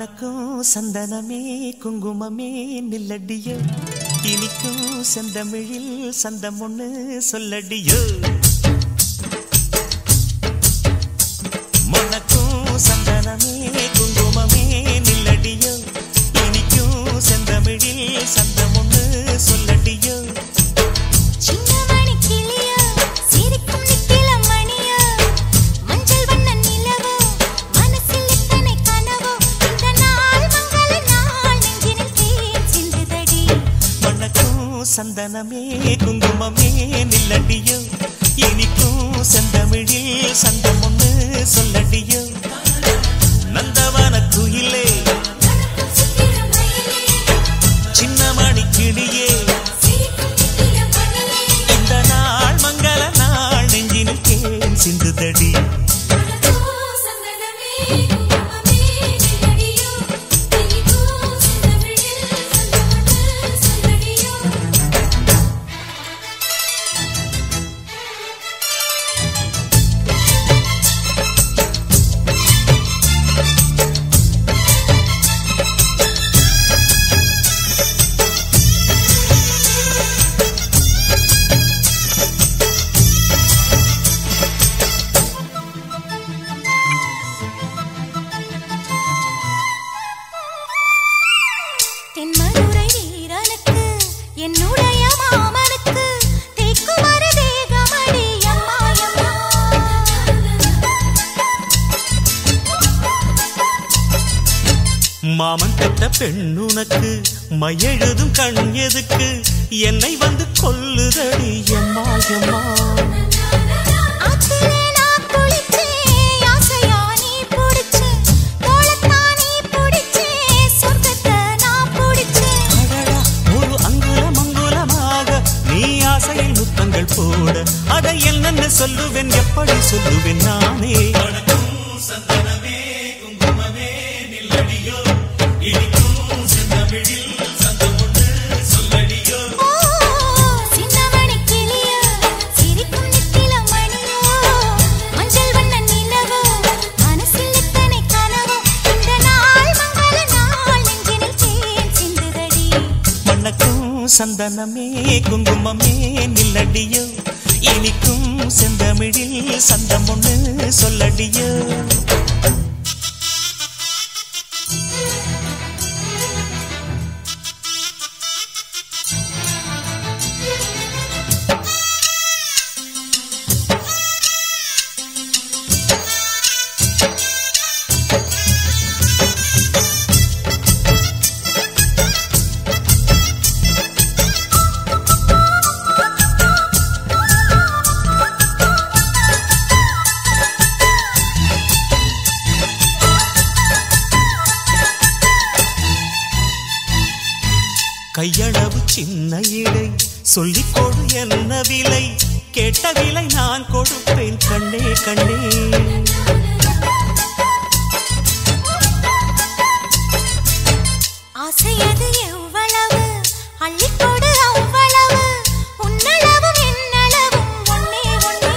மணக்கும் சந்தனமே குங்குமமே நில்லடியோ இனிக்கும் செந்தமிழில் சந்தம் ஒண்ணு சொல்லடியோ மணக்கும் சந்தனமே குங்குமமே நில்லடியோ இனிக்கும் செந்தமிழில் சந்தம் ஒண்ணு சொல்லடியோ சந்தனமே குங்குமமே நில்லடியோ இனிக்கும் செந்தமிழில் சந்தம் ஒண்ணு சொல்லடியோ நந்தவன குயிலே சின்னமணி கிளியே இந்த நாள் மங்கள நாள் நெஞ்சினில் தேன் சிந்துதடி மாமன் பெற்ற பெண்ணுனக்கு மையெழுதும் கண் எதுக்கு என்னை வந்து கொல்லுதடி எம்மா எம்மா ஒரு அங்குலம் அங்குலமாக நீ ஆசையில் முத்தங்கள் போட அதை என்னென்ன சொல்லுவேன் எப்படி சொல்லுவேன் நானே சந்தனமே குங்குமமே நில்லடியோ இனிக்கும் செந்தமிழில் சந்தம் ஒண்ணு சொல்லடியோ கையளவு சின்ன இடை சொல்லிக் கொடு என்ன விலை கேட்ட விலை நான் கொடுப்பேன் கண்ணே கண்ணே ஆசையது எவ்வளவு அள்ளிக்கொடு அவ்வளவு உன்னளவும் என்னளவும் ஒன்னே ஒன்னே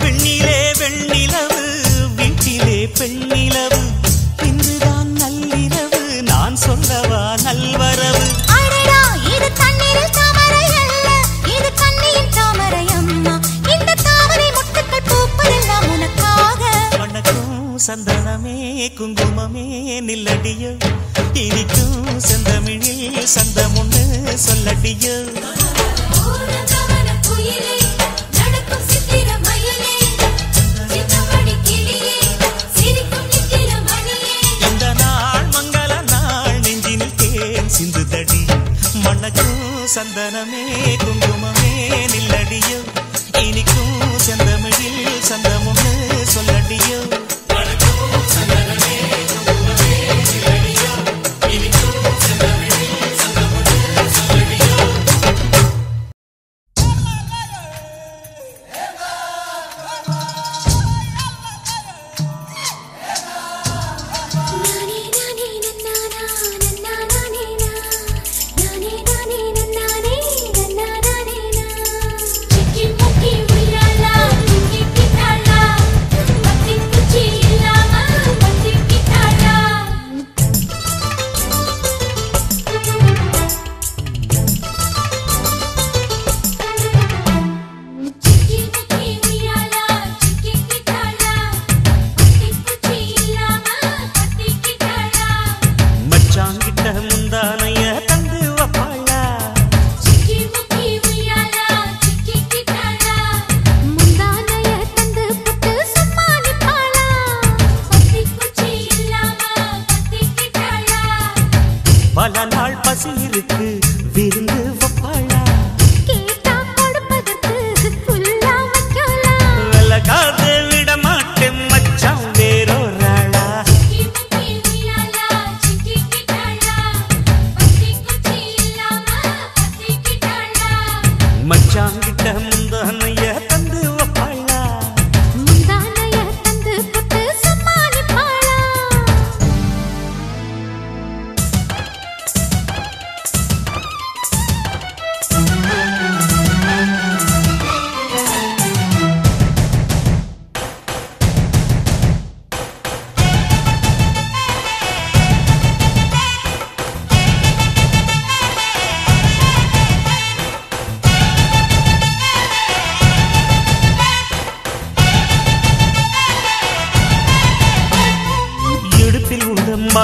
பெண்ணிலே வெண்ணிலவு வீட்டிலே பெண்ணிலவு இன்றுதான் நள்ளிரவு நான் சொல்லவா நல்வரவு அடடா இது தண்ணீரில் தாமரை அல்ல இது கண்ணியின் தாமரை அம்மா இந்த தாமரை முட்டுக்கள் பூப்பதெல்லாம் உனக்காக மணக்கும் சந்தனமே குங்குமமே நில்லடியோ இனிக்கும் செந்தமிழில் சந்தம் ஒண்ணு சொல்லடியோ இந்த நாள் மங்கள நாள் நெஞ்சினில் தேன் சிந்துதடி மணக்கும் சந்தனமே குங்குமமே நில்லடியோ இனிக்கும் செந்தமிழில் சந்தம் ஒண்ணு சொல்லடியோ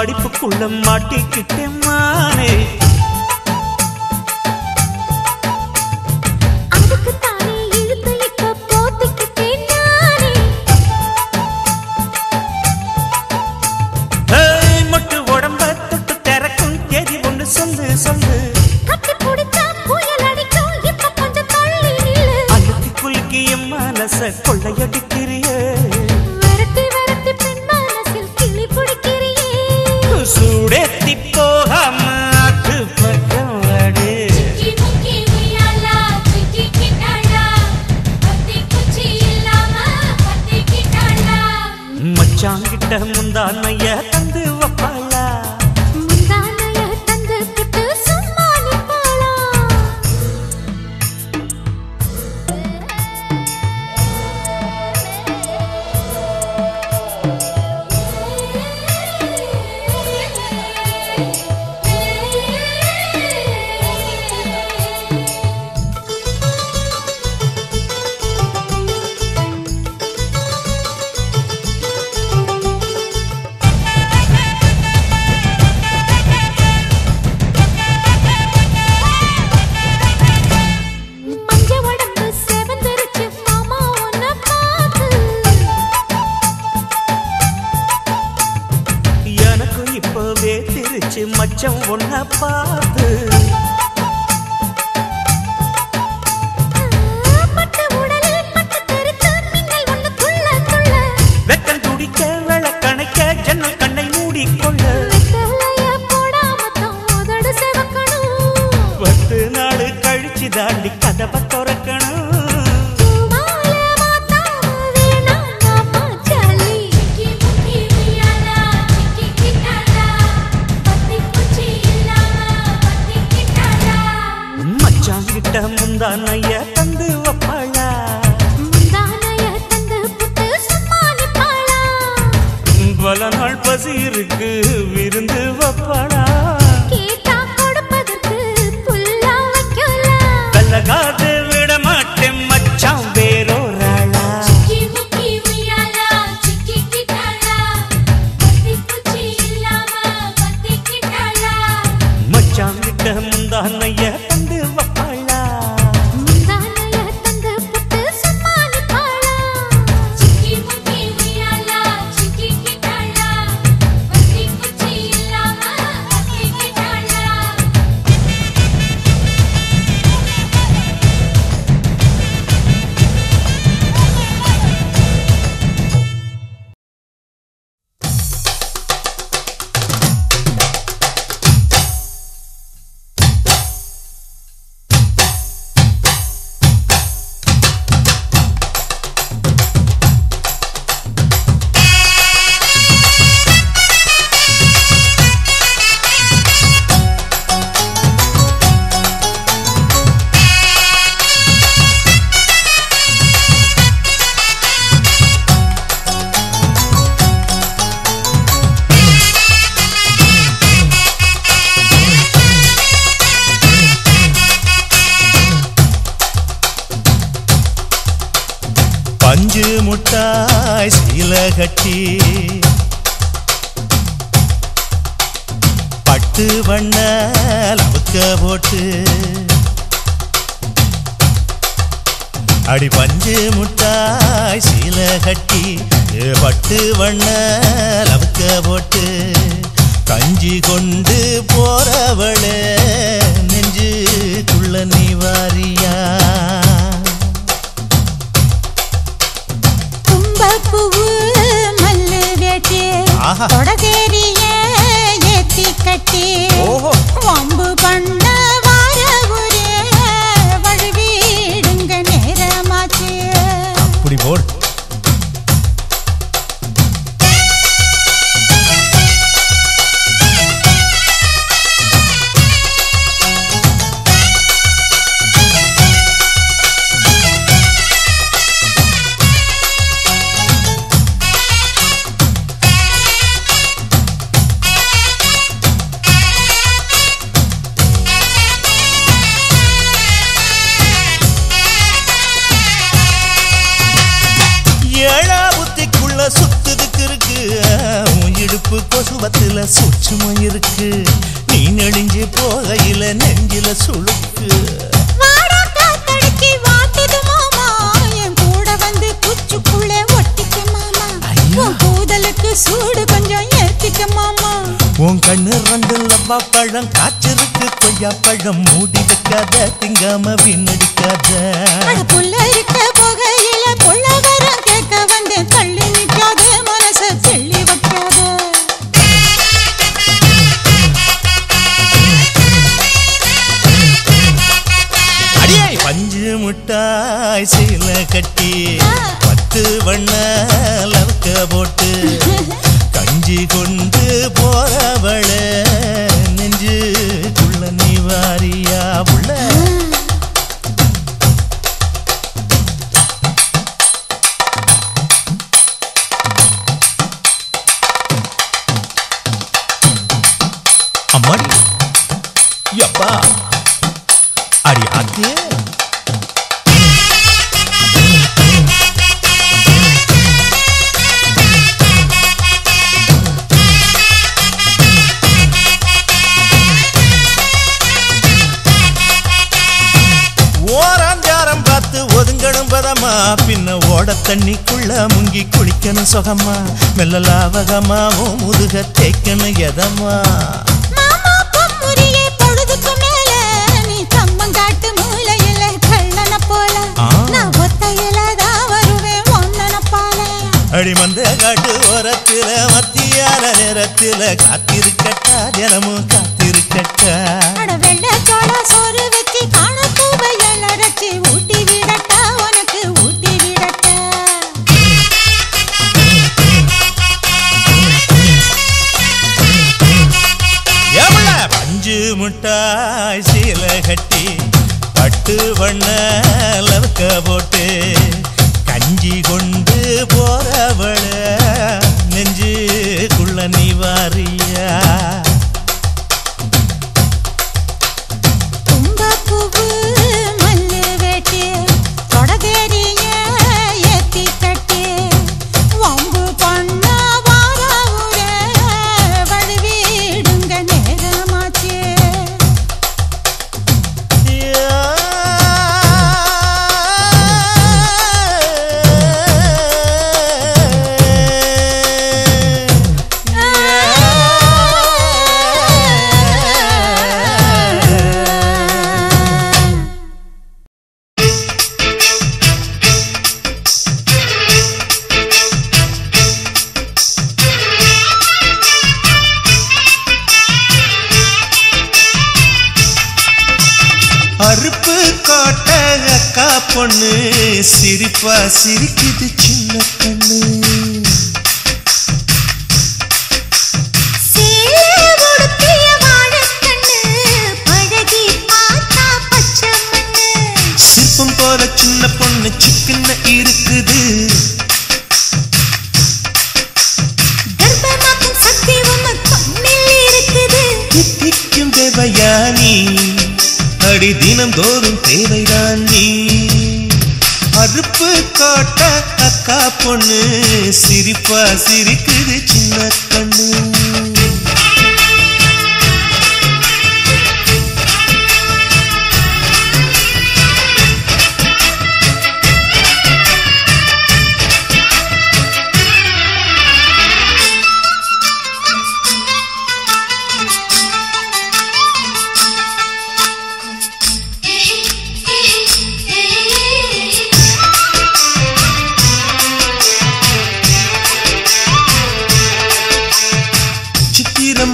மாடிப்புக்குள்ள மாட்டிக்கிட்டேன் மானே. மொட்டு உடம்ப தொட்டு திறக்கும் தேதி ஒன்று சொல்லு சொல்லு. அழுத்தி குலுக்கி என் மனச கொள்ளையடிக்கிறியே. சூடேத்தி போகாம அது பக்கம் வாடு. மச்சாங்கிட்ட முந்தானைய தந்து வப்பாளா. இப்பவே திருச்சி மச்சம் ஒன்ன பார்த்து வெக்கம் துடிக்க விளக்கணைக்க ஜன்னல் கண்ணை மூடிக்கொள்ள 10 நாள் கழிச்சு தாண்டி கதவை திறக்கணும். மச்சாங்கிட்ட முந்தானைய தந்து வப்பாளா. பல நாள் பசி இருக்கு விருந்து வப்பாளா. கல்லகாது விட மாட்டேன் மச்சான் வேறோராளா. மச்சாங்கிட்ட முந்தானைய தந்து வப்பாளா. பஞ்சு முட்டாய் சீல கட்டி பட்டு வண்ண லவுக்க போட்டு அடி பஞ்சு முட்டாய் சீல கட்டி பட்டு வண்ண லவுக்க போட்டு கஞ்சி கொண்டு போறவளே நெஞ்சுக்குள்ள நீ வாரியா. பூவு மல்லு வேட்டி தொடதேரிய ஏத்தி கட்டி வம்பு பண்ண வார ஊரே வழுவிடுங்க நேரமாச்சு. அப்படி போடு. உப்பு கொசுவத்துல சூட்சுமம் இருக்கு நீ நெளிஞ்சு போகையில நெஞ்சில சுளுக்கு வாடா காத்தடிச்சு வாட்டுது மாமா என் கூட வந்து குச்சுக்குள்ளே ஒட்டிக்க மாமா உன் கூதலுக்கு சூடு கொஞ்சம் ஏத்திக்க மாமா உன் கண்ணு ரெண்டு லவ்வா பழம் காய்ச்சிருக்கு கொய்யா பழம் மூடி வைக்காத திங்காம வீணடிக்காத புள்ள இருக்க போகையில புள்ள வர கேட்க வந்தேன் தள்ளி நிக்காத மனச தெள்ளி வைக்காத அடியே பஞ்சு முட்டாய் சீல கட்டி 10 வண்ண லவக்க போட்டு கஞ்சி கொண்டு போறவள நெஞ்சுக்குள்ள நீ வாரியா உள்ள அம்மாடி யப்பா அடி ஆத்தே ஓராஞ்சாரம் பார்த்து ஒதுங்கணும் பதமா பின்ன ஓட தண்ணிக்குள்ள முங்கி குளிக்கணும் சுகமா மெல்ல லாவகமா ஓ முதுக தேய்க்கணும் எதமா மாமா பொம்முரியே பொழுதுக்கு மேல நீ கம்மங்காட்டு மூலையில கள்ளன போல நான் ஒத்தையில தான் வருவேன் ஒன்னன போல அடி மந்த காட்டு ஓரத்துல மத்தியான நேரத்துல காத்திருக்கட்டா தினமும் காத்திருக்கட்டா அட வெள்ள சோள சோறு வச்சு காண பூவையல் அரைச்சி ஊட்டி விடட்டா உனக்கு ஊட்டி விடட்டா எவ்வள பஞ்சு முட்டாய் சீல கட்டி 10 வண்ண லவக்க போட்டு கஞ்சி கொண்டு போறவள நெஞ்சுக்குள்ள நீ வாரியா தும்பப்பூவு மல்லு வெட்டி தொடதேரிய ஏத்தி கட்டி வம்பு பண்ண வாராவுர வழுவிடுங்க நேரமாச்சு அறுப்பு கோட்டை அக்கா பொண்ணு சிரிப்பா சிரிக்குது சின்ன கண்ணு சிற்பம் போல சின்ன பொண்ணு சிக்கன இருக்குது தித்திக்கும் தேவயானி அடி தினம் தோறும் தேவைதான் நீ அறுப்பு காட்ட அக்கா பொண்ணு சிரிப்பா சிரிக்குது சின்ன கண்ணு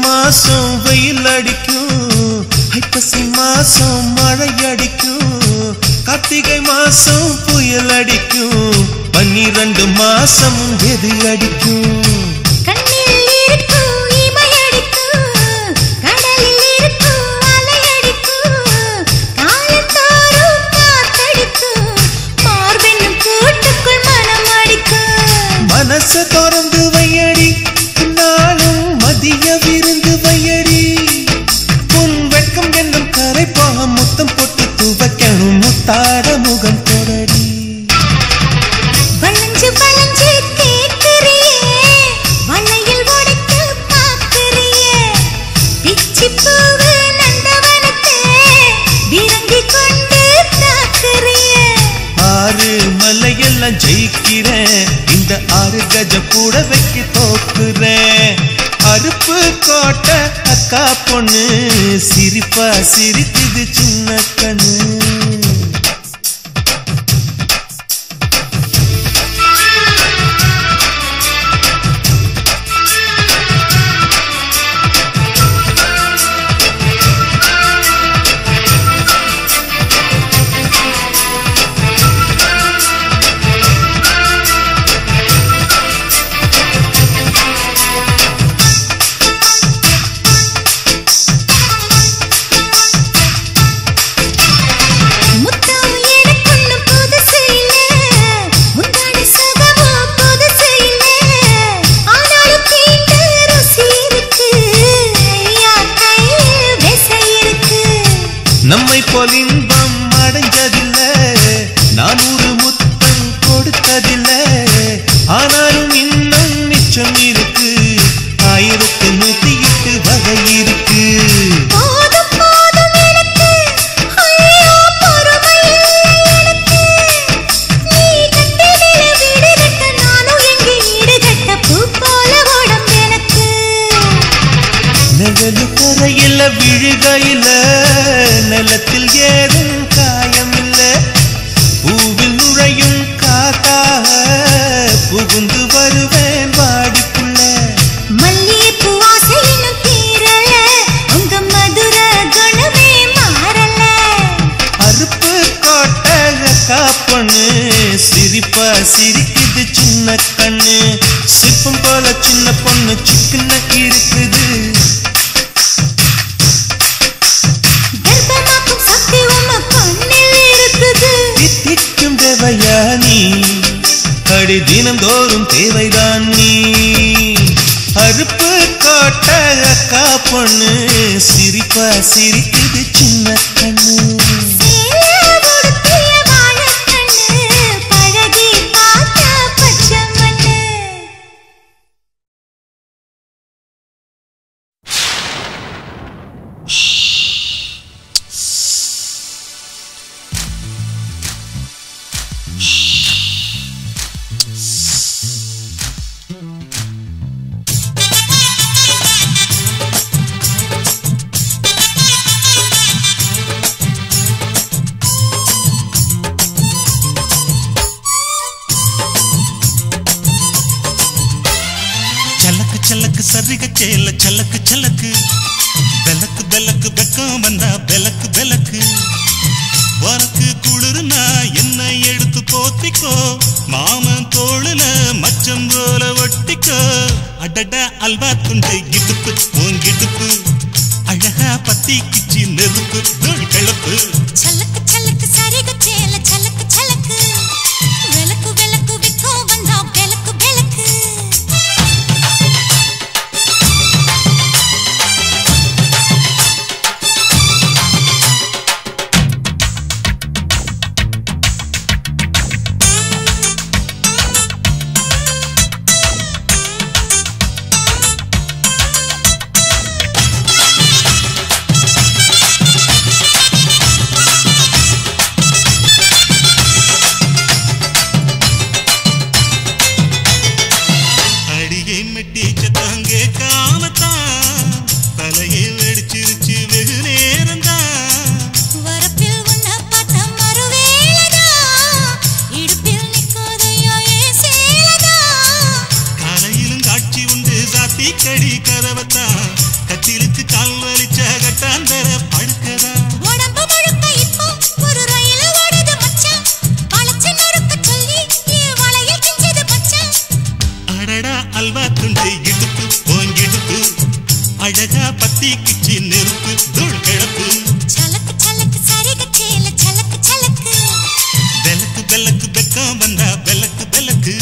மாசம் வெயில் அடிக்கும் ஐப்பசி மாசம் மழை அடிக்கும் கார்த்திகை மாசம் புயல் அடிக்கும் 12 மாசம் எது அடிக்கும் மனச திறந்து வையடி நாளும் மதிய விருந்து வையடி உன் வெட்கம் என்னும் கரை போக முத்தம் போட்டு துவைக்கணும் முத்தாட முகம் தொடடி வளைஞ்சு வளைஞ்சு கேட்கிறியே வளையில் உடைக்க எல்லாம் ஜெயிக்கிறேன் இந்த 6 கஜ கூட வைக்க தோக்குறேன் அருப்பு கோட்டை அக்கா பொண்ணு சிரிப்பா சிரிக்குது சின்ன கண்ணு நம்மை போல் இன்பம் அடைஞ்சதில்லை 400 முத்தம் கொடுத்ததில்லை ஆனாலும் இன்னும் மிச்சம் இருக்கு 1108 வகை இருக்கு நிழலு கரையில விழுகையில நிலத்தில் ஏதும் காயமில்ல பூவில் நுழையும் காத்தாக புகுந்து வருவேன் வாடிக்குள்ள மல்லிகைப்பூ வாசலினும் தீரல உங்க மதுர குணமே மாறல அருப்பு கோட்டை அக்கா பொண்ணு சிரிப்பா சிரிக்குது சின்ன கண்ணு சிற்பம் போல சின்ன பொண்ணு சிக்கன இருக்குது தித்திக்கும் தேவையா நீ அடி தினந்தோறும் தேவைதான் நீ அருப்பு கோட்டை அக்கா பொண்ணு சிரிப்பா சிரிக்குது சின்ன கண்ணு चलक सरिग चेल चलक चलक बेलक बेलक बेक्कम वंदा बेलक बेलक वरकु कुளிர்னா என்னை எடுத்து போத்திக்கோ மாமன் தோளுல மச்சம் போல ஒட்டிக்கோ அடடா அல்வா துண்டு இடுப்பு ஓங்கிடுப்பு அழகா பத்தி கிச்சி நெருப்பு தோள் கிளப்பு சலக்கு சலக்கு சரிக சேல சலக்கு சலக்கு வெலக்கு வெலக்கு விக்கோ வந்தா வெலக்கு வெலக்கு அழகா பத்தி கிச்சி நெருப்பு தூள் கிளப்பு சலக்கு சலக்கு சரிக சேல சலக்கு சலக்கு பெலக்கு பெலக்கு பெக்கம் வந்தா பெலக்கு பெலக்கு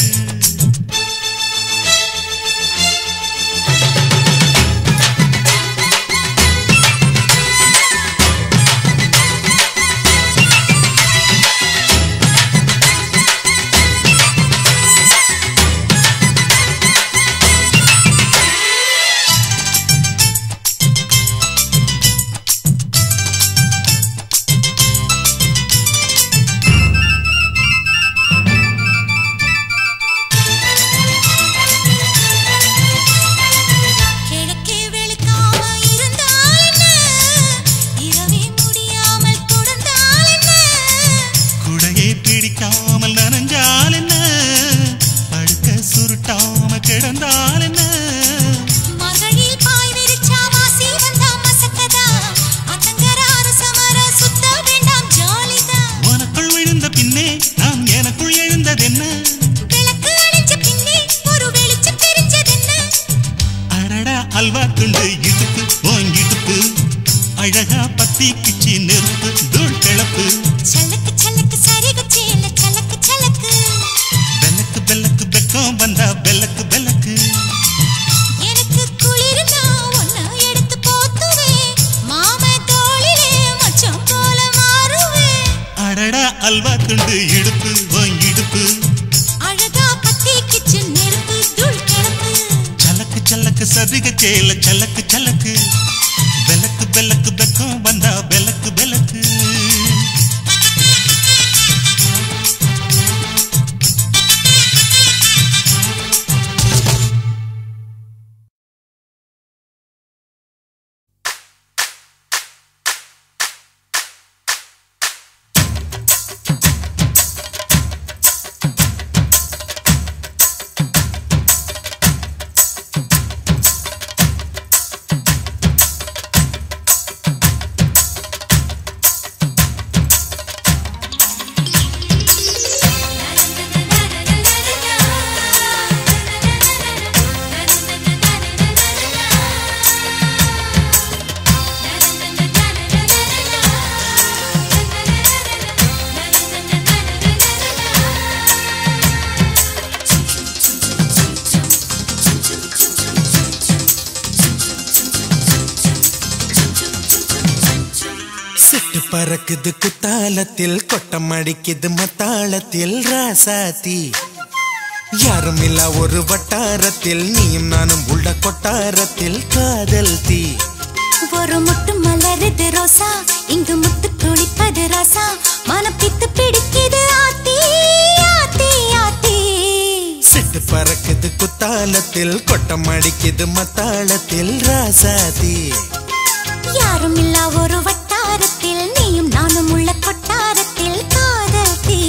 சதிக சேல சலக்கு சலக்கு பெலக்கு பெலக்கு பெக்கம் வந்தா பெலக்கு பெலக்கு பறக்குது குத்தாலத்தில் கொட்டம் அடிக்குது மத்தாளத்தில் ராசாத்தி யாரும் இல்ல ஒரு வட்டாரத்தில் நீயும் நானும் உள்ள கொட்டாரத்தில் காதல் தீ ஒரு முட்டு மலருது ரோசா இங்கு முத்து குளிப்பது ராசா மனப்பித்து பிடிக்குது ஆத்தி ஆத்தி ஆத்தி சிட்டு பறக்குது குத்தாலத்தில் கொட்டம் அடிக்குது மத்தாளத்தில் ராசாத்தி யாரும் இல்ல ஒரு வட்டாரத்தில் நீயும் நானும் உள்ள கொட்டாரத்தில் காதல் தீ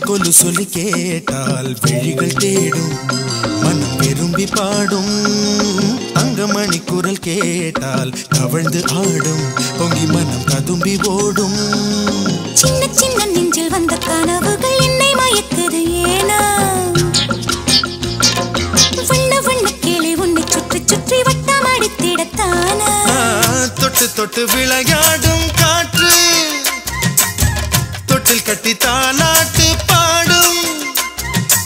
கொலு சொல்லி கேட்டால் விழிகள் தேடும் மனம் விரும்பி பாடும் தங்கமணி குரல் கேட்டால் தவழ்ந்து ஆடும் பொங்கி மனம் கதும்பி ஓடும் சின்ன சின்ன நெஞ்சில் வந்த கனவுகள் என்னை மயக்குது ஏனா வண்ண வண்ண கிளி உன்னை சுற்றி சுற்றி வட்டம் அடித்திடத்தானா தொட்டு தொட்டு விளையாடும் காற்று தொட்டில் கட்டி தாலாட்டு பாடும்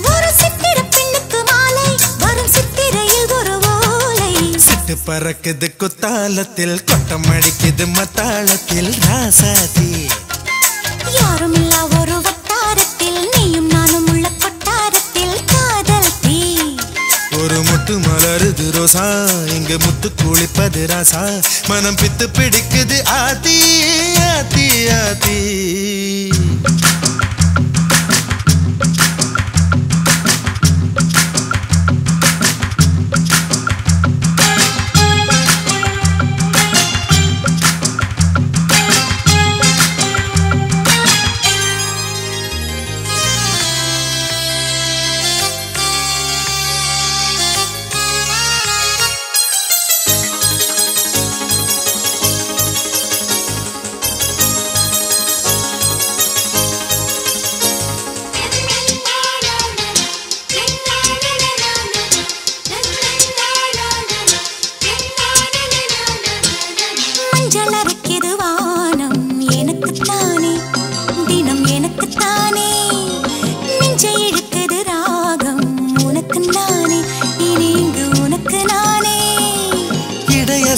ஒரு சித்திர பெண்ணுக்கு மாலை வரும் சித்திரையில் ஒரு ஓலை சிட்டு பறக்குது குத்தாலத்தில் கொட்டம் அடிக்குது மத்தாளத்தில் ராசாத்தி யாரும் இல்ல ஒரு வட்டாரத்தில் நீயும் நானும் உள்ள கொட்டாரத்தில் காதல் தீ ஒரு முட்டு மலருது ரோசா இங்கு முத்து குளிப்பது ராசா மனம் பித்து பிடிக்குது ஆத்தி ஆத்தி ஆத்தி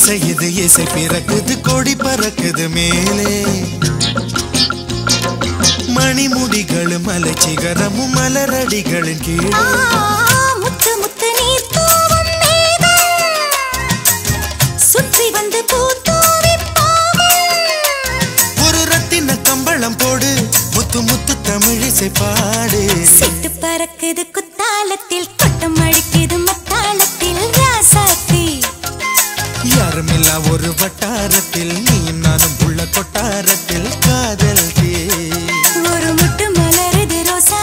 செய்யுது இசை பிறக்குது கொடி பறக்குது மேலே மணிமுடிகளும் மலை சிகரமும் மலரடிகளின் கீழே முத்து முத்து நீர் தூவும் மேகம் சுற்றி வந்து பூத்தூவி ஒரு ரத்தின கம்பளம் போடு முத்து முத்து தமிழிசை பாடு சிட்டு பறக்குது குத்தாலத்தில் கொட்டம் அடிக்குது மத்தாளத்தில் ராசாத்தி யாருமில்ல ஒரு வட்டாரத்தில் நீயும் நானும் உள்ள கொட்டாரத்தில் காதல் தீ ஒரு முட்டு மலருது ரோசா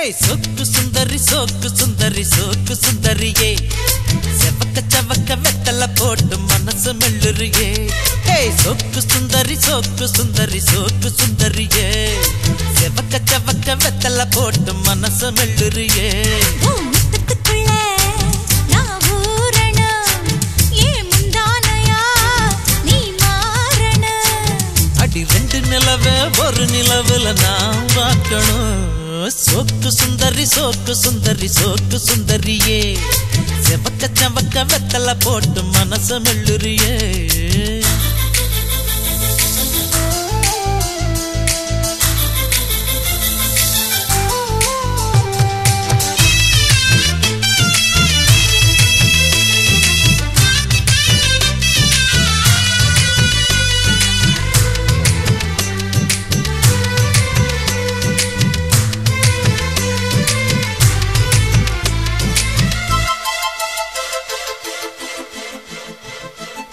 சொக்கு சுந்தரி சோக்கு சுந்தரி சோக்கு சுந்தரியே செவக்க செவக்க வெத்தல போட்டு மனசு மெல்லுறியே சொக்கு சுந்தரி சோக்கு சுந்தரி சோக்கு சுந்தரியே செவக்க செவக்க வெத்தல போட்டு மனசு மெல்லுறியே அடி ரெண்டு நிலவே ஒரு நிலவுல நான் பார்க்கணும் சோக்கு சுந்தரி சோக்கு சுந்தரி சோக்கு சுந்தரியே செவக்க செவக்க வெத்தல போட்டு மனச மெல்லுறியே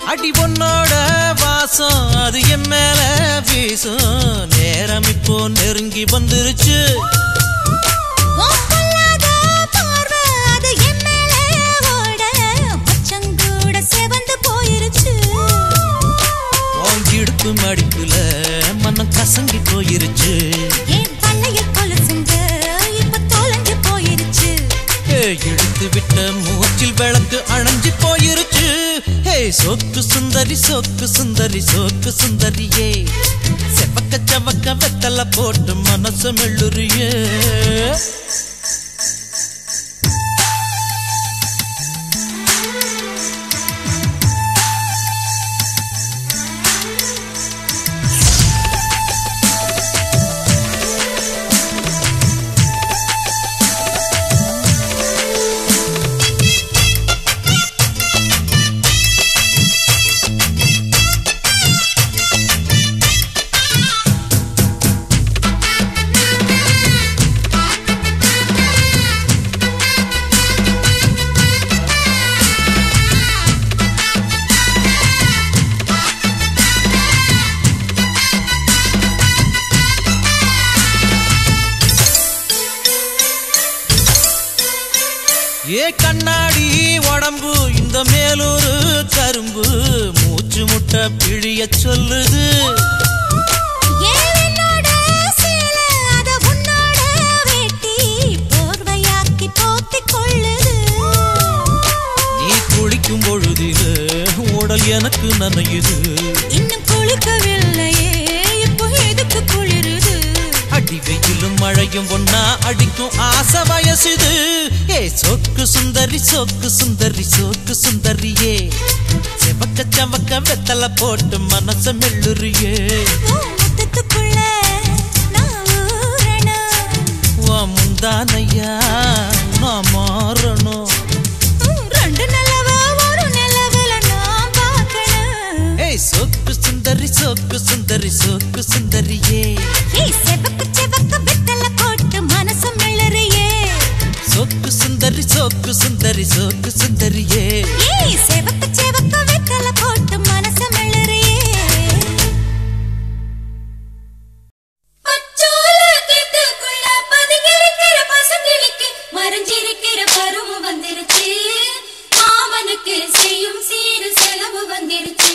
அடி பொன்னோட வாசம் அது என் மேல வீசும் நேரம் இப்போ நெருங்கி வந்துருச்சு இடுப்பு மடிப்புல மனம் கசங்கி போயிருச்சு இழுத்து விட்ட மூச்சில் விளக்கு அணைஞ்சு போயிருச்சு சோக்கு சுந்தரி சோக்கு சுந்தரி சோக்கு சுந்தரியே செவக்க செவக்க வெத்தல போட்டு மனசு மெல்லுறியே கண்ணாடி உடம்பு இந்த மேலூரு கரும்பு மூச்சு முட்டை பிழிய சொல்லுது நீ குளிக்கும் பொழுதில உடல் எனக்கு நனையுது இன்னும் குளிக்கவில்லையே இப்போ எதுக்கு குளிருது அடி வெயிலும் மழையும் ஒன்னா அடிக்கும் ஆசை வயசுது சோக்கு சுந்தரி சோக்கு சுந்தரி சோக்கு சுந்தரியே செவக்க செவக்க வெத்தல போட்டு மனச மெல்லுறியே முந்தானையா நான் மாறணும் ரெண்டு நிலவ ஒரு நிலவுல நான் பார்க்கணும் சோக்கு சுந்தரி சோக்கு சுந்தரி சோக்கு சுந்தரியே செவக்க செவக்க வெத்தல போட்டு மனச மெல்லுறியே சோக்கு சுந்தரி சோக்கு சுந்தரி சோக்கு சுந்தரியே செவக்க செவக்க வெத்தல போட்டு மனச மெல்லுறியே பச்சோல கேட்டுக்குள்ள பதுங்கிருக்கிற பசங்களுக்கு மறைஞ்சிருக்கிற பருவம் வந்துருச்சு மாமனுக்கு செய்யும் சீரு செலவு வந்துருச்சு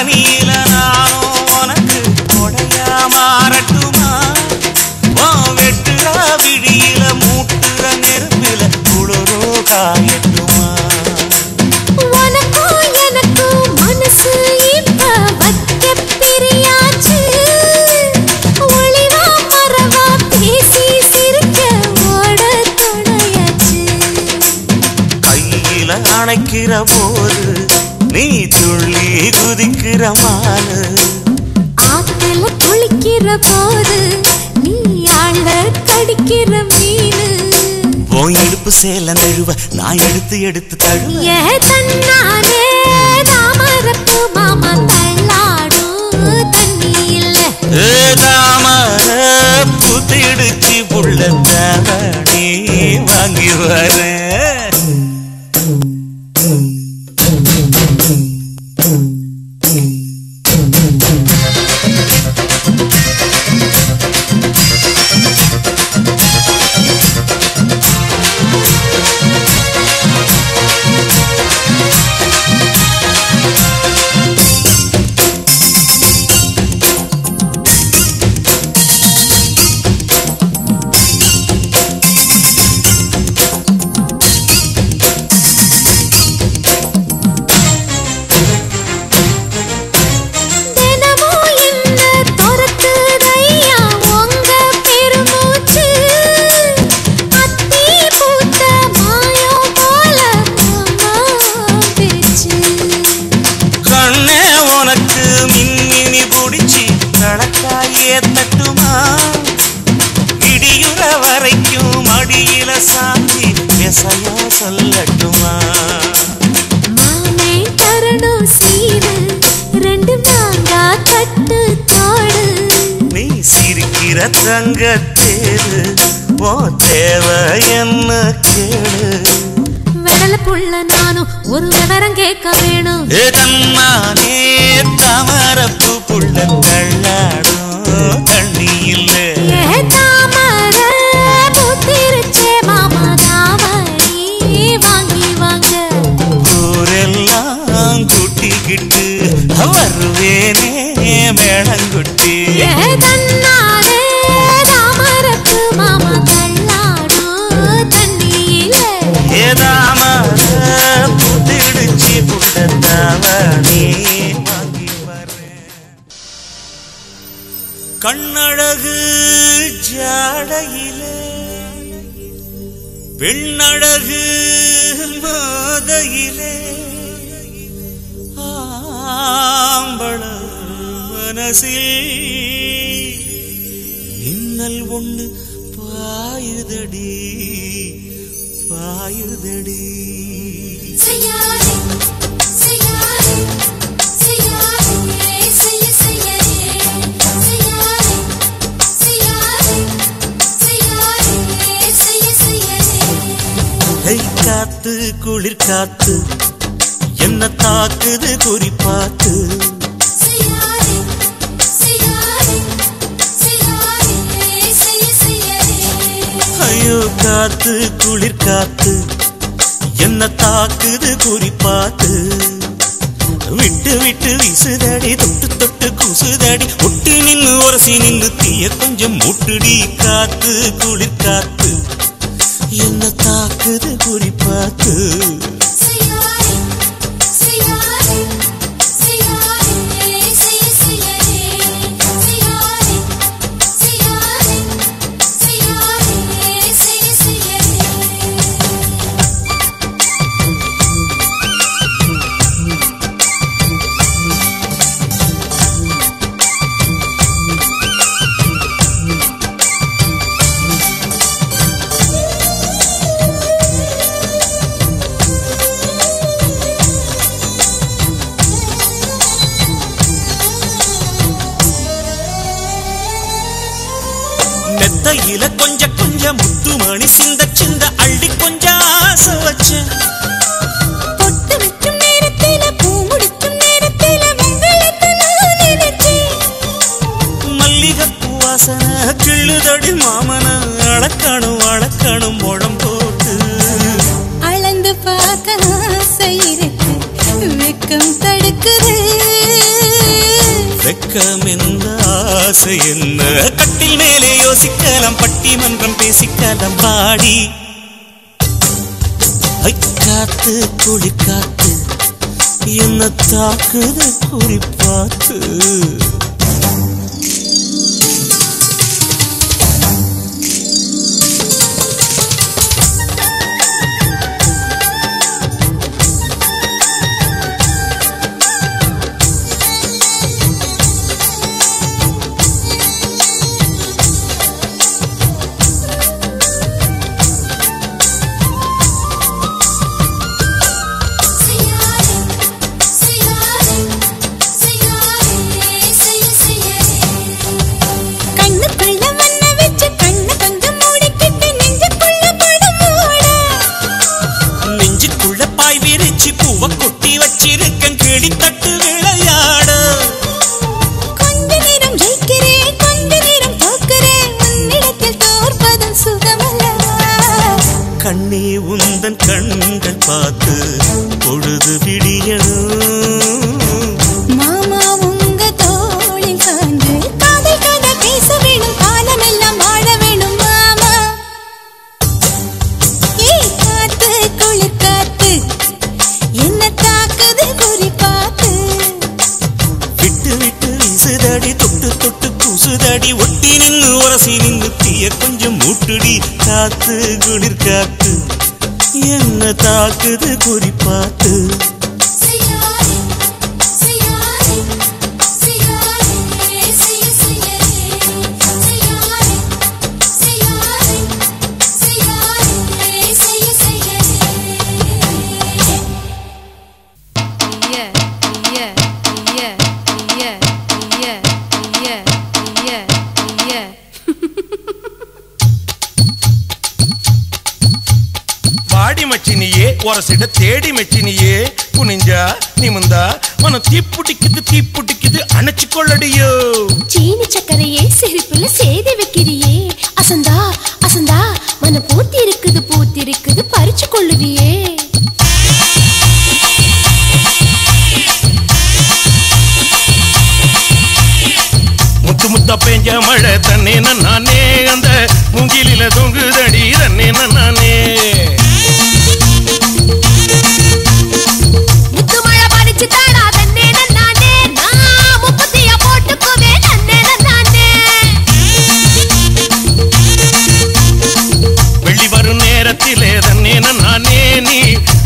பனியில நானும் உனக்கு கொடையா மாறட்டுமா வெட்டுற விழியில மூட்டுற நெருப்பில குளிரோ காயட்டுமா உனக்கும் எனக்கும் மனசு இப்ப வைக்க பிரியாச்சு ஒளிவா மறவா பேசி சிரிக்க ஓட துணையாச்சு கையில அணைக்கிற போது நீ துள்ளி குதிக்கிற மானு ஆத்துல குளிக்கிற போது நீ ஆள கடிக்கிற மீனு உன் இடுப்பு சேல நழுவ நான் எடுத்து எடுத்து தழுவ ஏ தன்னாலே தாமரப்பு மாமா தள்ளாடும் தண்ணி இல்ல தாமர புத்திடுச்சு புள்ள தாவணி வாங்கி வரேன் சொல்லட்டுமா மாமே தரணும் சீரு ரெண்டு மாங்கா கட்டு தோடு நீ சிரிக்கிற தங்கத்தேரு ஓ தேவை என்ன கேளு வெடல புள்ள நானும் ஒரு விவரம் கேட்க வேணும் தன்னானே தாமரப்பு புள்ள தள்ளாடும் தண்ணி இல்ல தாமர பூத்திருச்சே மாமா தாவணி வாங்கி வாங்க ஊரெல்லாம் கூட்டிக்கிட்டு வருவேனே மேளங்குட்டி தன்னாலே தாமரப்பு மாமா தள்ளாடும் தண்ணி இல்ல ஏதாமர புத்திடுச்சு புள்ள தாவணி வாங்கி வரேன் கண்ணழகு ஜாடையிலே பெண்ணழகு மாதையிலே ஆம்பள மனசில் மின்னல் ஒண்ணு பாயுதடி பாயுதடி செய்யாதே செய்யாதே செய்யாதே செய்ய செய்யாதே செய்யாதே செய்யாதே செய்ய செய்யாதே காத்து குளிர் காத்து என்ன தாக்குது குறிப்பாத்து செய்யாதே செய்யாதே செய்யாதே செய்ய செய்யாதே ஐயோ காத்து குளிர் காத்து என்ன தாக்குது குறிப்பாத்து விட்டு விட்டு வீசுதடி தொட்டு தொட்டு கூசுதடி ஒட்டி நின்னு உரசி நின்னு தீய கொஞ்சம் முட்டுடி காத்து குளிர் காத்து என்ன தாக்குது குறிப்பாத்து செய்யாதே செய்யாதே செய்யாதே செய்ய செய்யாதே செய்யாதே செய்யாதே செய்யாதே செய்ய செய்யாதே மெத்தையில கொஞ்சம் கொஞ்சம் முத்துமணி சிந்த சிந்த அள்ளி கொஞ்சம் ஆசை வச்சேன் பொட்டு வைக்கும் நேரத்தில பூ முடிக்கும் நேரத்தில உங்களுக்கு நான் நினைச்சேன் மல்லிகைப்பூ வாசனை கிள்ளுதடி மாமன அளக்கணும் அளக்கணும் முழம் போட்டு அளந்து பார்க்க ஆசை இருக்கு வெக்கம் தடுக்குது வெட்கம் என்ன ஆசை என்ன கட்டில் மேலே யோசிக்கலாம் பட்டிமன்றம் பேசிக்கலாம் பாடி காத்து குளிர் காத்து என்ன தாக்குது குறிப்பாத்து கண்ணே உந்தன் கண்கள் பார்த்து பொழுது விடியணும் மாமா உங்க தோளில் சாய்ந்து காதல் கதை பேச வேணும் காலமெல்லாம் வாழ வேணும் மாமா காத்து குளிர் காத்து என்ன தாக்குது குறி பார்த்து விட்டு விட்டு வீசுதடி தொட்டு தொட்டு பூசுதடி ஒட்டி நின்று உரசி நின்று தீய கொஞ்சம் மூட்டுடி காத்து குளிர் காத்து என்ன தாக்குது குறி பார்த்து ஒரசிட தேடி மெச்சினியே குனிஞ்சா நிமிந்தா மனம் தீப்புட்டிக்குது அணைச்சு கொள்ளடியோ சீனி சக்கரையே சிரிப்புல சேதி வைக்கிறியே அசந்தா அசந்தா மன பூத்தி இருக்குது பறிச்சு கொள்ளுவியே முத்து முத்தா பெஞ்ச மழை தன்னே நானே அந்த மூங்கிலில தொங்குதடி தன்னே நானே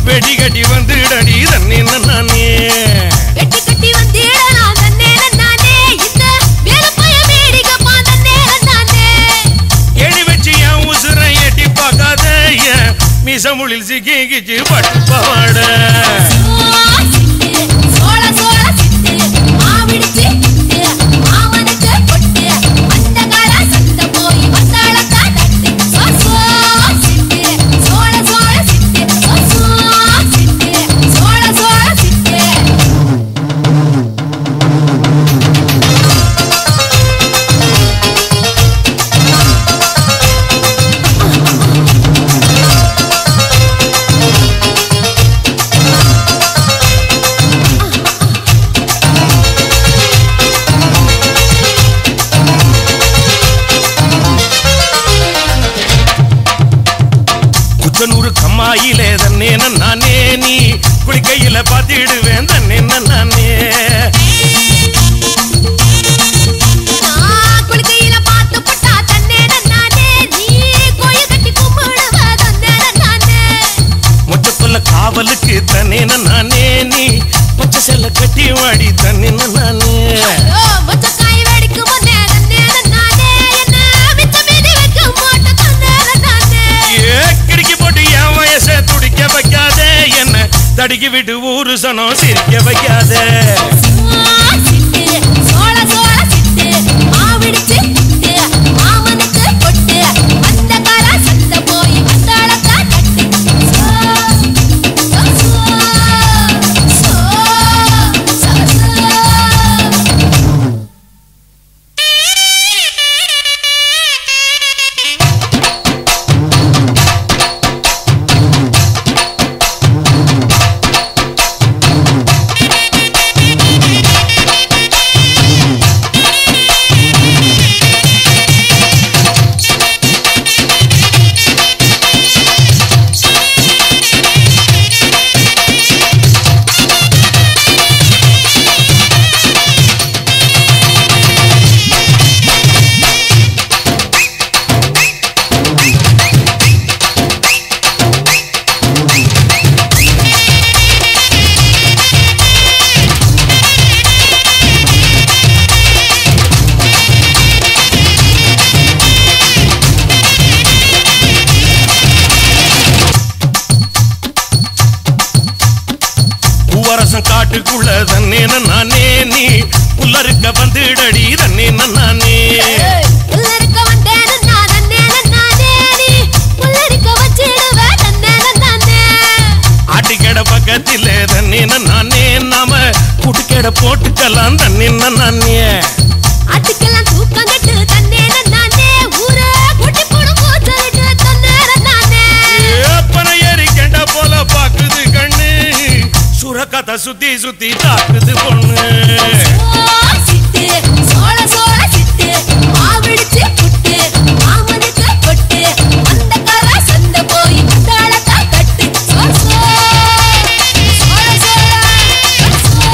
வெடி கட்டி வந்துடடி தன்னே நானே வெட்டி கட்டி வந்துடா தன்னே நானே இந்த வேலப்பைய மேடிகப்பா தன்னே நானே எடி வெச்சி என் உசுரை எட்டி பார்க்காத மிசமுளில் சிக்கிச்சு பட்டு பாவாட சோள சோள சிட்டு மாவிடுச்சு மாமனுக்கு பொட்டு அந்த கால சத்த போய் வந்தாளக்கா தட்டு சோசோ சிட்டு சோள சோள சிட்டு சோசோ சிட்டு சோள சோள சிட்டு குச்சனூர் கம்மாயிலே தன்னே நானே நீ குளிக்கையில பாத்திடுவேன் தன்னே நானே குளிக்கையில பாத்து பட்டா தன்னே நானே நீ கோயில் கட்டி கும்பிடுவ தன்னே நானே முச்சத்துள்ள காவலுக்கு தன்னே நானே நீ பச்சை செல்ல கட்டி வாடி தன்னே நானே மொச்சக்காய் வெடிக்கும் போதே தன்னே நானே என்ன மிச்ச மீதி வைக்க மாட்ட தன்னே நானே கிடிக்கி போட்டு என் வயசை துடிக்க வைக்காதே என்ன தடிக்கி விட்டு ஊரு சனம் சிரிக்க வைக்காதே சோள சோள சிட்டு மாவிடுச்சு மாமனுக்கு பொட்டு அந்த கால சத்த போய் வந்தாளக்கா தட்டு பூவரசம் காட்டுக்குள்ள தன்னே நானே நீ புல்லருக்க வந்துடடி தன்னே நானே புல்லருக்க வந்தேன்னு நான் தன்னே நானே நீ புல்லருக்க வச்சிடுவ தன்னே நானே ஆட்டிக்கட பக்கத்தில் தன்னே நானே நாம குட்டுக்கட போட்டுக்கலாம் தன்னே நானே ஆட்டுக்கெல்லாம் தூக்கம் கட்டு தன்னே நானே ஊரே குட்டி போடு போச்சலிட்டு தன்னே நானே அப்பன ஏறி கெண்ட போல பாக்குது கண்ணு சுரக்கத்தை சுத்தி சுத்தி தாக்குது பொண்ணு சிட்டு சோழ சோழ சிட்டு மாவிடிச்சு புட்டு மாமனுக்கு பொட்டு அந்த கர சந்த போய் தாளத்தா கட்டு சோழ சோழ சோழ சோழ சோழ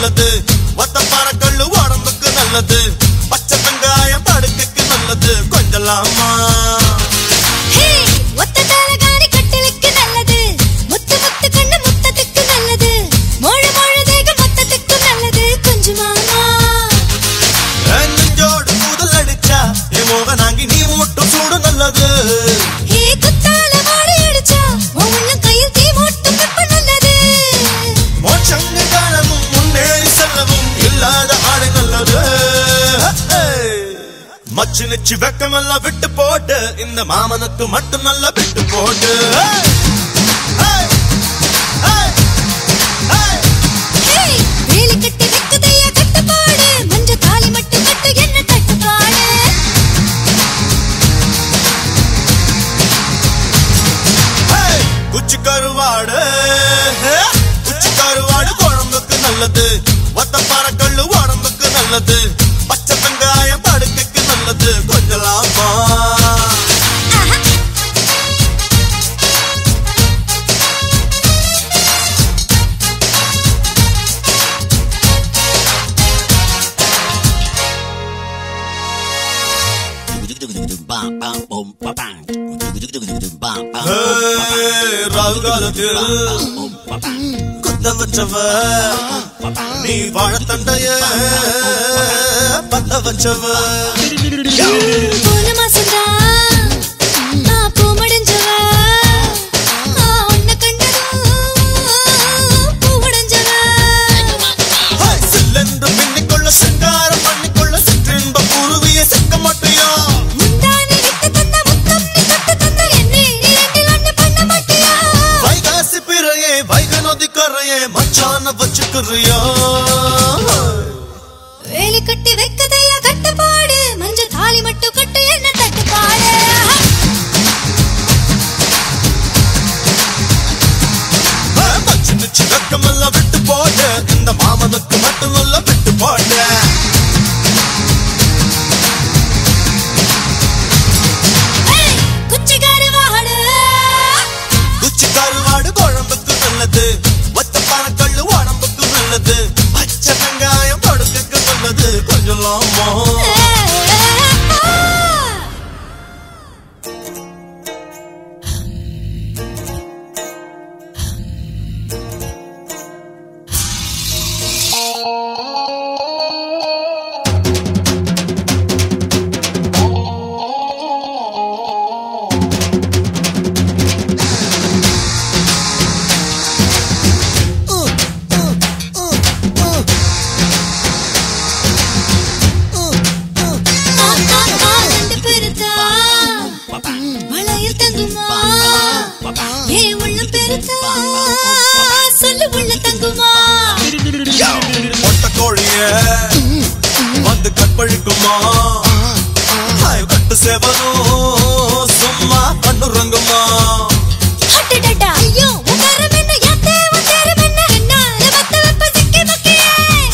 நல்லது ஒத்தப்பார கள்ளு உடம்புக்கு நல்லது பச்சை வெங்காயம் படுக்கைக்கு நல்லது கொஞ்சலாமா ஒத்த தலகாணி கட்டிலுக்கு நல்லது முத்து முத்து கண்ணு முத்தத்துக்கு நல்லது மொழு மொழு தேகம் மொத்தத்துக்கு நல்லது கொஞ்சமாமா நெஞ்சோடு கூதல் அடிச்சா என் மோக நாங்கி நீ மட்டும் சூடு நல்லது குத்தால மாடி அடிச்சா உள்ள கையில் தீ மூட்டும் வெப்ப நல்லது மோட்சங்க காலமும் முன்னேறி செல்லவும் இல்லாத ஆடை நல்லது மச்சு நிச்சு வெக்கமெல்லாம் விட்டு போட்டு இந்த மாமனுக்கு மட்டும் நல்லா விட்டு போட்டு வேலி கட்டி வைக்குதையா கட்டுப்பாடு மஞ்ச தாலி மட்டும் கட்டு என்ன கட்டுப்பாடு குச்சி கருவாடு குழம்புக்கு நல்லது ஒத்தப்பார கள்ளு உடம்புக்கு நல்லது பச்சை வெங்காயம் படுக்கைக்கு நல்லது கொஞ்சலாமா ராகுகாலத்தில் குத்த வச்சவ நீ வாழத்தண்டைய பத்த வச்சவ போன மாசந்தா நான் பூ முடிஞ்சவ உன்னை கண்டதும் பூ முடிஞ்சவ சில்லென்று பின்னிக்கொள்ள சிங்காரம் பண்ணிக்கொள்ள சிற்றின்ப குருவிய சிக்க மாட்டியா முந்தானி விட்டு தந்த முத்தம் நீ தொட்டு தந்த என்னை நீ ரெண்டில் ஒண்ணு பண்ண மாட்டியா வைகாசி பிறையே வைக நதி கரையே மச்சான வச்சுக்கிறியா வேலி கட்டி வைக்கதையா கட்டுப்பாடு மஞ்ச தாலி மட்டும் கட்டு என்ன தட்டுப்பாடு மச்சு நிச்சு வெக்கமெல்லாம் விட்டு போட்டு இந்த மாமனுக்கு மட்டும் நல்லா விட்டு போட்டு குச்சி கருவாடு குழம்புக்கு நல்லது ஒத்தப்பான கள்ளு உடம்புக்கு நல்லது பச்சை வெங்காயம் படுக்கைக்கு நல்லது கொஞ்சலாமா ரெண்டு பெருத்தா வளையல் தங்குமா ஏ உள்ள பெருத்தா சொல்லு உள்ள தங்குமா மொட்டை கோழிய வந்து கற்பழிக்குமா கட்டு சேவனும் சும்மா கண்ணுறங்குமா அடடடா ஐயோ உங்கரம் என்ன யாத்தே உங்கரம் என்ன என்னால வத்த வெப்ப சிக்கி மக்கியே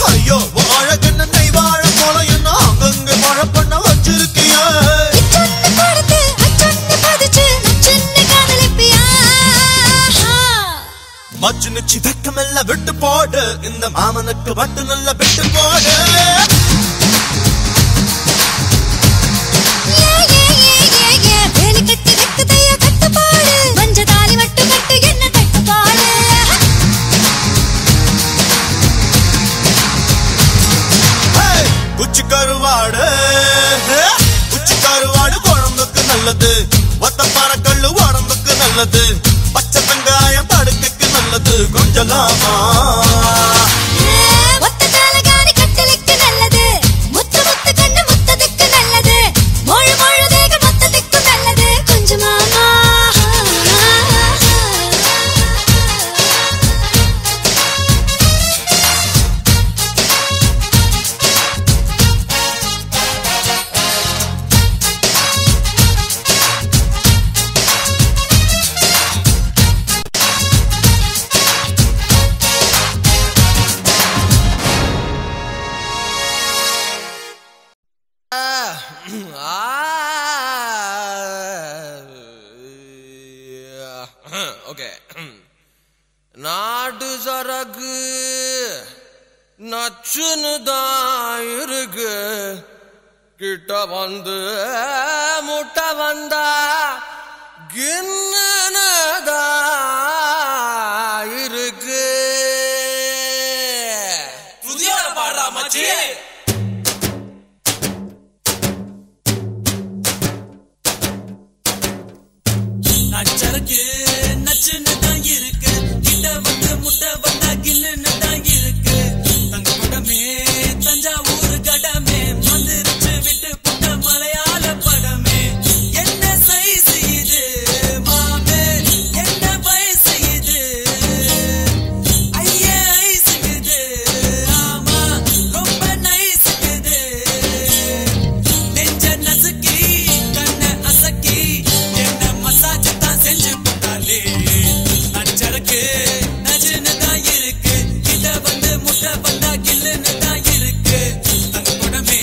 ஐயோ அழகென்ன நெய் வாழ போல என்ன அங்கங்க மழை பண்ண வச்சிருக்கியா இச்சொன்னு கொடுத்து அச்சொன்னு பதிச்சு நச்சொன்னு காதலிப்பியா மச்சு நிச்சு வெக்கமெல்லாம் விட்டு போடு இந்த மாமனுக்கு மட்டும் நல்லா விட்டு போடு வேலி கட்டி வைக்கதையா கட்டுப்பாடு மஞ்ச தாலி மட்டும் கட்டு என்ன தட்டுப்பாடு குச்சி கருவாடு குழம்புக்கு நல்லது ஒத்தப்பார கள்ளு உடம்புக்கு நல்லது பச்சை வெங்காயம் படுக்கைக்கு நல்லது கொஞ்சலாமா ஒத்த தலகாணி கட்டிலுக்கு நல்லது முத்து முத்து கண்ணு முத்தத்துக்கு நல்லது மொழு மொழு தேகம் மொத்தத்துக்கு நல்லது கொஞ்சமாமா ஓகே நாட்டு சரக்கு நச்சுன்னு தான் இருக்கு கிட்ட வந்து முட்டை வந்தா கின்னதா இருக்கு புதிய பாடுறா மச்சி நச்சருக்கு நச்சுன்னு தான் இருக்கு கிட்ட வந்து முட்டை வந்தா கின்னு தான் இருக்கு தங்க குடமே தஞ்சாவூர் கடமே மந்திரிச்சு விட்டு புட்ட மலையாள படமே என்ன சைஸ் இது மாமே என்ன வயசு இது ஐயே ஐஸ் இது ஆமா ரொம்ப நைஸ் இது நெஞ்ச நசுக்கி கண்ண அசக்கி என்ன மசாஜ் தான் செஞ்சு போட்டாலே நச்சருக்கு நச்சுன்னு தான் இருக்கு கிட்ட வந்து முட்டை வந்தா கில்லுன்னு தான் இருக்கு தங்க குடமே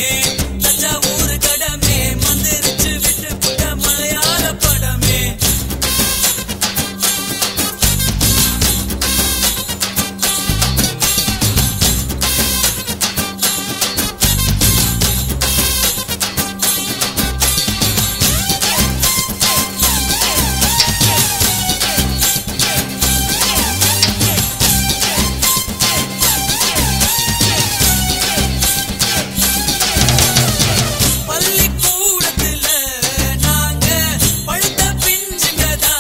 தஞ்சாவூர் கடமே மந்திரிச்சு விட்டு புட்ட மலையாள படமே பள்ளிக்கூடத்துல நாங்க பழுத்த பிஞ்சுங்கதா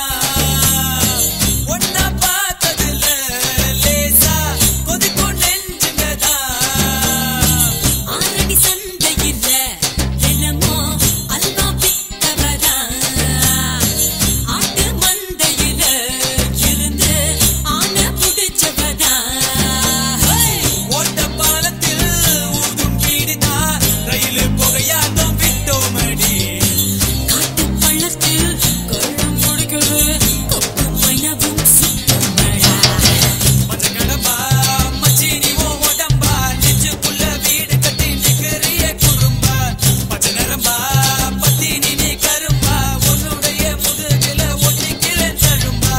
ஒன்னா பார்த்ததுல லேசா கொதிக்கும் நெஞ்சுங்கதா ஆரடி சந்தையில தினமோ அல்வா வித்தவதா ஆட்டு மந்தையில இருந்து ஆன புடிச்சவதா ஓட்ட பாலத்தில் ஊதும் வீடுதா ரயில் புகையாட்டம் விட்டோமடி காட்டு பள்ளத்தில் கொள்ளும் முடிக்கிறது கொக்கு மைனவும் சுத்தமடா மஞ்ச கடம்பா மச்சினி ஓ உடம்பா நெஞ்சுக்குள்ள வீடு கட்டி நிக்கிறிய குறும்பா பச்சை நரம்பா பத்தினி நீ கரும்பா உன்னுடைய முதுகில ஒட்டிக்கிறேன் தழும்பா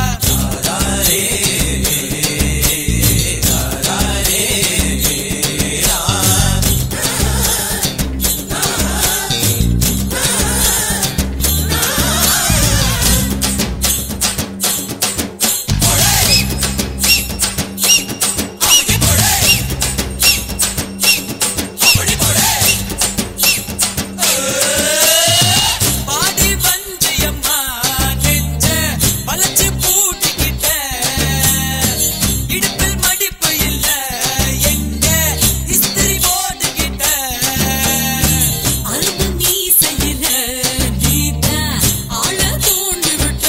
பாடி வஞ்சியம்மா நெஞ்ச வளைச்சு பூட்டிக்கிட்ட இடுப்பில் மடிப்பு இல்ல எங்க இஸ்திரி போட்டுக்கிட்ட அரும்பு மீசையில நீட்ட ஆள தூண்டி விட்ட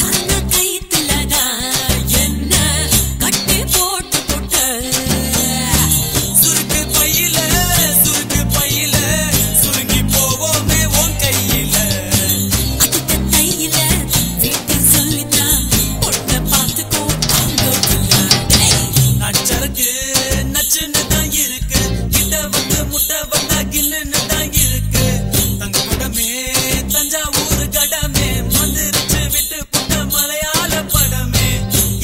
அந்த கைத்துலதான் என்ன கட்டி போட்டு போட்ட சுருக்கு பையில சுருங்கி போவோமே உன் கையில அதுக்கு கையில வீட்டை சொல்லித்தான் பொண்ணை பார்த்துக்கோ அவங்க நச்சருக்கு நச்சுன்னு தான் இருக்கு கிட்ட வந்து முட்டை வந்தா கில்லுன்னு தான் இருக்கு தங்க குடமே தஞ்சாவூர் கடமே மந்திரிச்சு விட்டு புட்ட மலையாள படமே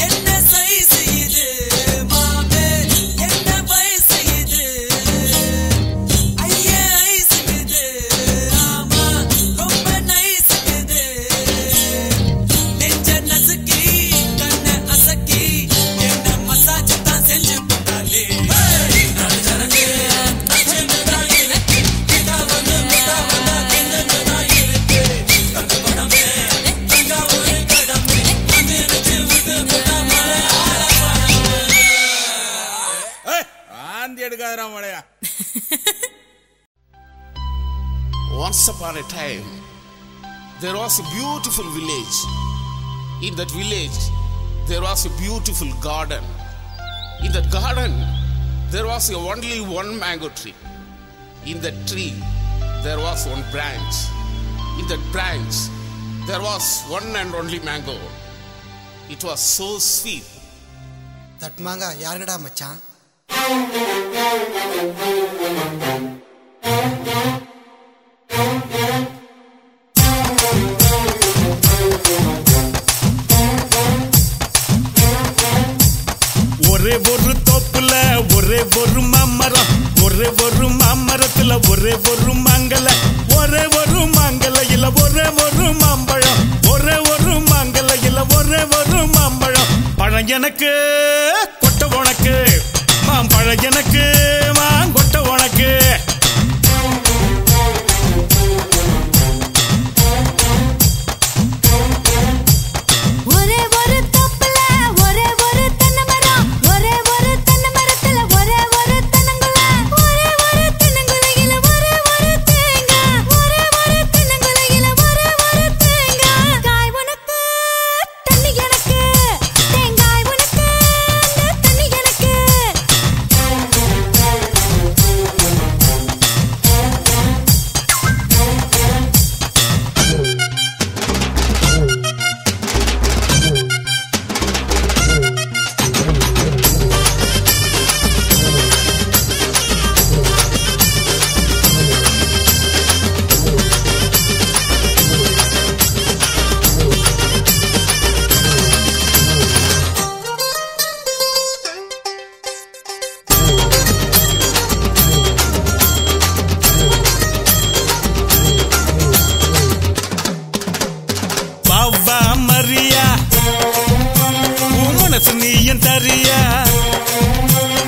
என்ன சைஸ் இது மாமே என்ன வயசு இது ஐயே ஐஸ் இது ஆமா ரொம்ப நைஸ் இது நெஞ்ச நசுக்கி கண்ண அசக்கி என்ன மசாஜ் தான் செஞ்சு போட்டாலே நச்சருக்கு நச்சுன்னு தான் இருக்கு கிட்ட வந்து முட்டை வந்தா கில்லுன்னு தான் இருக்கு தங்க குடமே தஞ்சாவூர் கடமே மந்திரிச்சு விட்டு புட்ட மலையாள படமே ஆந்தி எடுக்காதரா மழையா Once upon a time, there was a beautiful village. In that village, there was a beautiful garden. In that garden, there was only one mango tree. In that tree, there was one branch. In that branch, there was one and only mango. It was so sweet. தட்மாங்க யாருடா மச்சான்? ஒரு ஒரே ஒரு தோப்புல ஒரே ஒரு மாமரம், ஒரே ஒரு மாமரத்துல ஒரே ஒரு மாங்கல, ஒரே ஒரு மாங்கலையில ஒரே ஒரு மாம்பழம், ஒரே ஒரு மாங்கலையில ஒரே ஒரு மாம்பழம். பழம் எனக்கு கொட்ட உனக்கு, மாம்பழம் எனக்கு மாங்கொட்ட உனக்கு.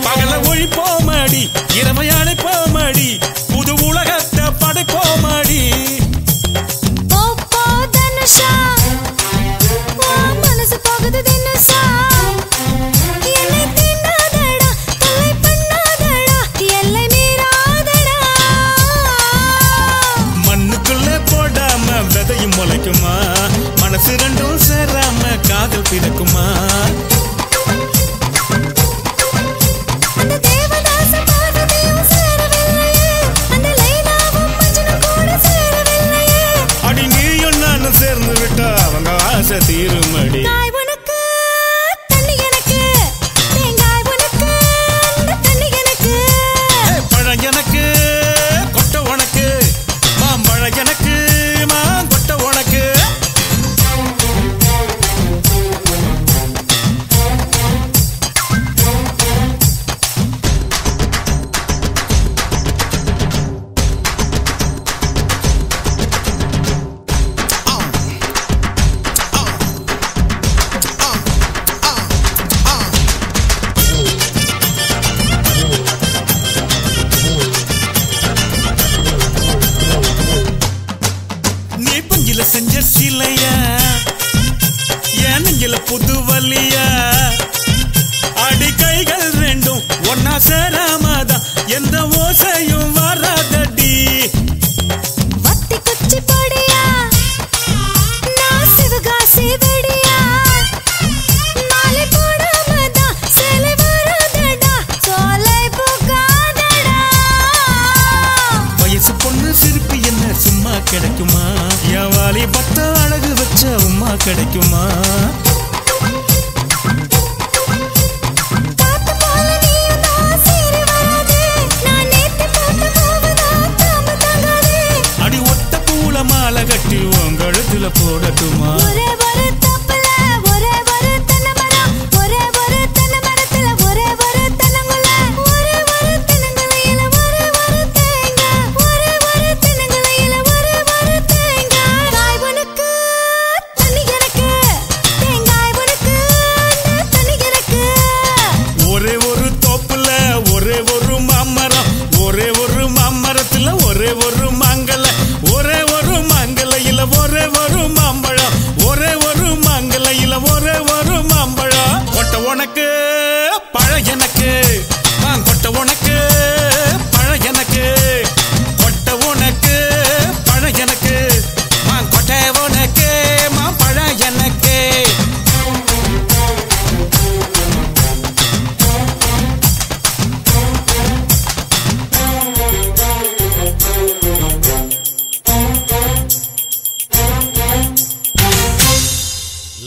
பகல ஒழிப்போமடி, இரமையான போமடி, புது உலகத்தை படைப்போமடி. மனசு போகுது தினசா, என்னை தின்னாதடா, தொல்லை பண்ணாதடா, எல்லை மீறாதடா. மண்ணுக்குள்ள போடாம விதையும் முளைக்குமா, மனசு ரெண்டும் சேராம காதல் பிறக்குமா. சேர்ந்து விட்டா அவங்க ஆசை தீருமடி. பழம் எனக்கு கொட்ட உனக்கு, மாம்பழம் எனக்கு மாங்கொட்ட உனக்கு. செஞ்ச சிலையா என் நெஞ்சில புது வலியா, அடி கைகள் ரெண்டும் ஒன்னா சேராமதான் எந்த ஓசையும் வராதடி. வத்தி குச்சி பொடியா, நான் சிவகாசி வெடியா, மாலை போடாமதான் சேலை வராதடா, சோலை போகாதடா. வயசு பொண்ணு சிரிப்பு என்ன சும்மா கிடைக்குமா, என் வாலி பத்த அழகு வச்ச உமா கிடைக்குமா. அடி ஒத்த பூல மாலை கட்டி உன் கழுத்துல போடட்டுமா.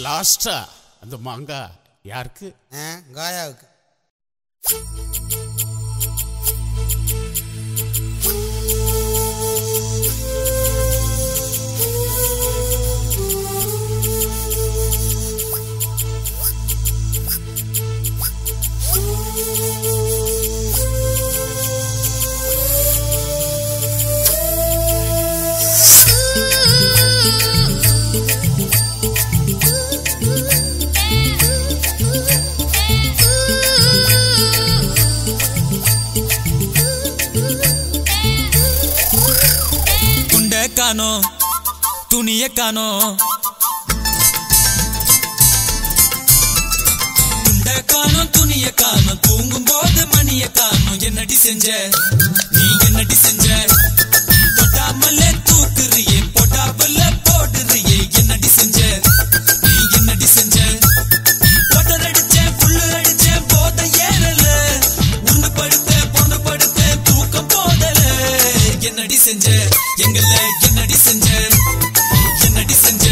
லாஸ்டா அந்த மாங்கா யாருக்கு? காயாவுக்கு. காணோம் துணிய காணோம் துண்ட காணோம் துணிய காணோம் தூங்கும் போது மணிய காணோம் என்னடி செஞ்ச நீ என்னடி செஞ்ச தொட்டாமல்ல தூக்குறியே போட்டாமல்ல போடுறியே என்னடி செஞ்ச நீ என்னடி செஞ்ச போட்டர் அடிச்சேன் புல்லு அடிச்சேன் போத ஏறல உண்டு படுத்த பொண்ணு படுத்த தூக்கம் போதல என்னடி செஞ்ச எங்கள என்னடி செஞ்ச என்னடி செஞ்ச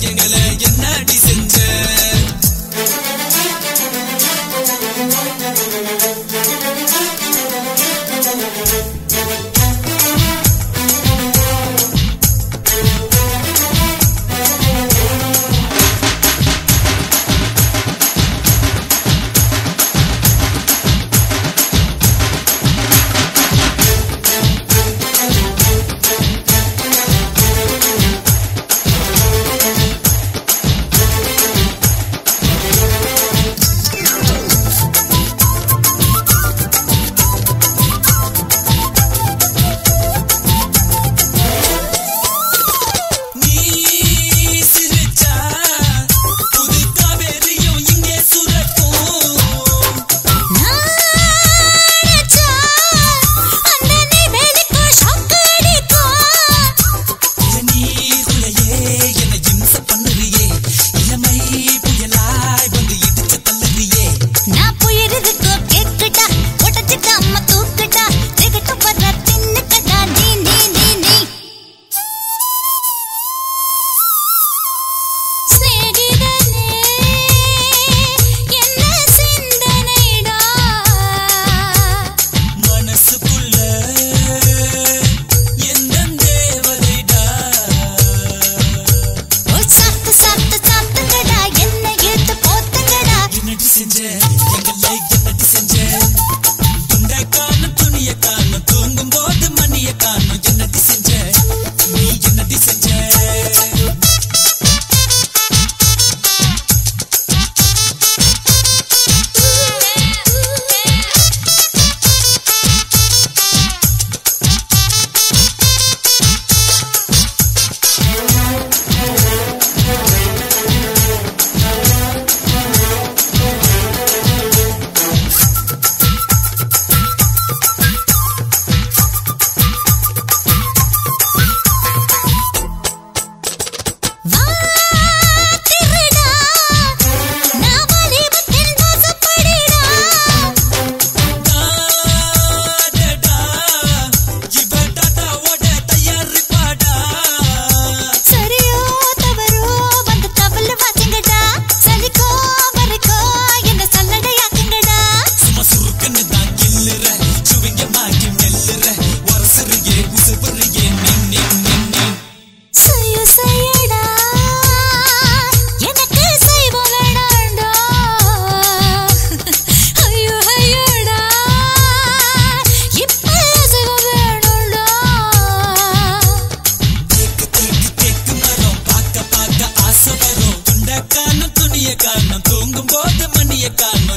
எங்கள என்னடி செஞ்ச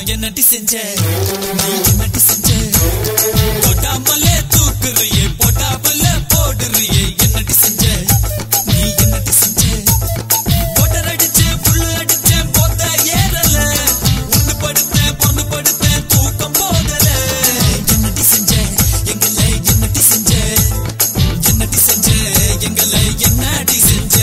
என்னடி செஞ்ச நீ என்னடி செஞ்ச போட்டாமலே தூக்குறியே போட்டாமலே போடுறியே என்னடி செஞ்ச நீ என்னடி செஞ்ச போட்டர் அடிச்சே புல்லு அடிச்சே போத்த ஏறல உண்டு படுத்த பொண்ணு படுத்த தூக்கம் போதல என்னடி செஞ்ச எங்கள என்னடி செஞ்ச என்னடி செஞ்ச எங்கள என்னடி செஞ்ச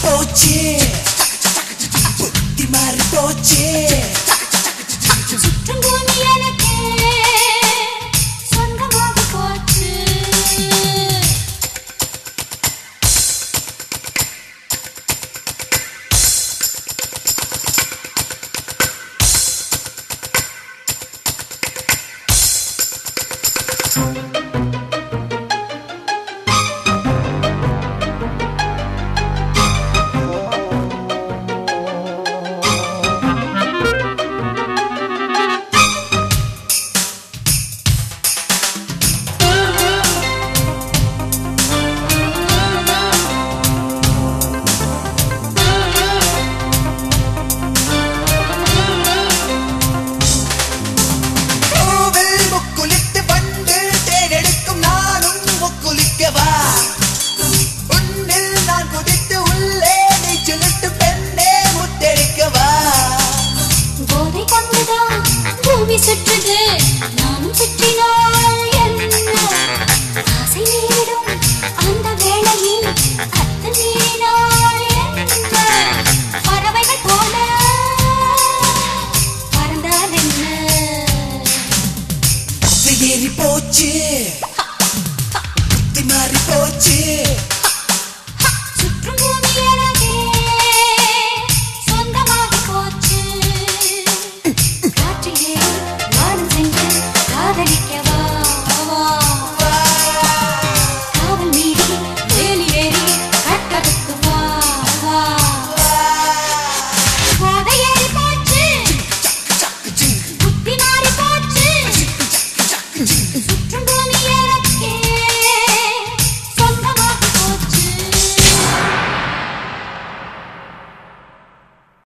போச்சு புத்தி மாறி போச்சு சுற்றும் பூமி எனக்கு